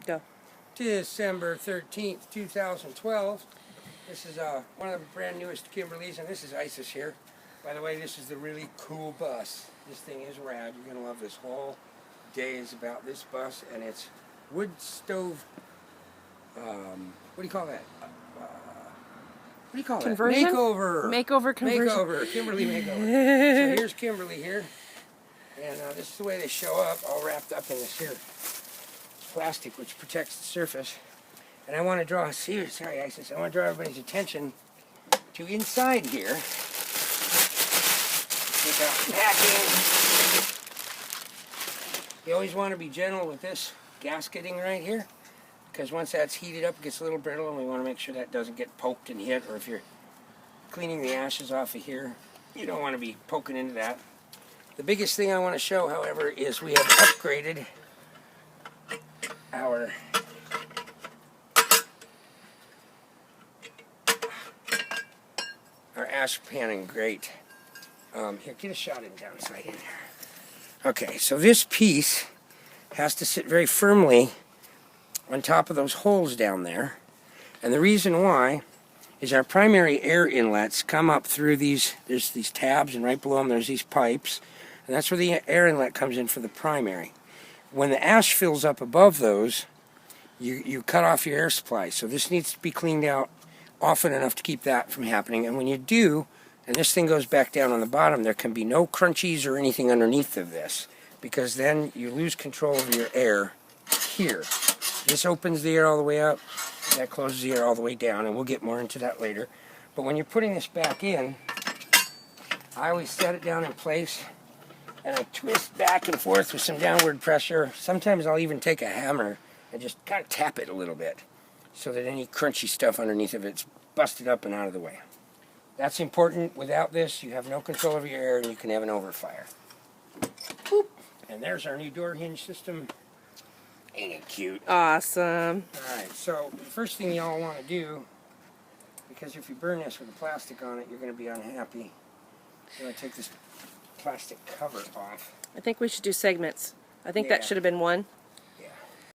Go. December 13th, 2012. This is one of the brand newest Kimberlys, and this is Isis here. By the way, this is the really cool bus. This thing is rad. You're going to love this. Whole day is about this bus, and it's wood stove, what do you call that? What do you call Conversion? that? Makeover. Makeover conversion. Makeover. Kimberly makeover. So here's Kimberly here. And this is the way they show up, all wrapped up in this here plastic, which protects the surface. And I want to draw, sorry Isis, I want to draw everybody's attention to inside here. Take out packing. You always want to be gentle with this gasketing right here, because once that's heated up, it gets a little brittle, and we want to make sure that doesn't get poked and hit, or if you're cleaning the ashes off of here, you don't want to be poking into that. The biggest thing I want to show, however, is we have upgraded our ash pan and grate. Here, get a shot in downside in there. Okay, so this piece has to sit very firmly on top of those holes down there. And the reason why is our primary air inlets come up through these, there's these tabs, and right below them there's these pipes. And that's where the air inlet comes in for the primary. When the ash fills up above those, you cut off your air supply. So this needs to be cleaned out often enough to keep that from happening. And when you do, and this thing goes back down on the bottom, there can be no crunchies or anything underneath of this, because then you lose control of your air here. This opens the air all the way up, that closes the air all the way down, and we'll get more into that later. But when you're putting this back in, I always set it down in place, and I twist back and forth with some downward pressure. Sometimes I'll even take a hammer and just kind of tap it a little bit so that any crunchy stuff underneath of it's busted up and out of the way. That's important. Without this, you have no control over your air, and you can have an overfire. Boop. And there's our new door hinge system. Ain't it cute? Awesome. Alright, so the first thing y'all want to do, because if you burn this with the plastic on it, you're going to be unhappy. You're going to take this plastic cover off. I think we should do segments. I think that should have been one.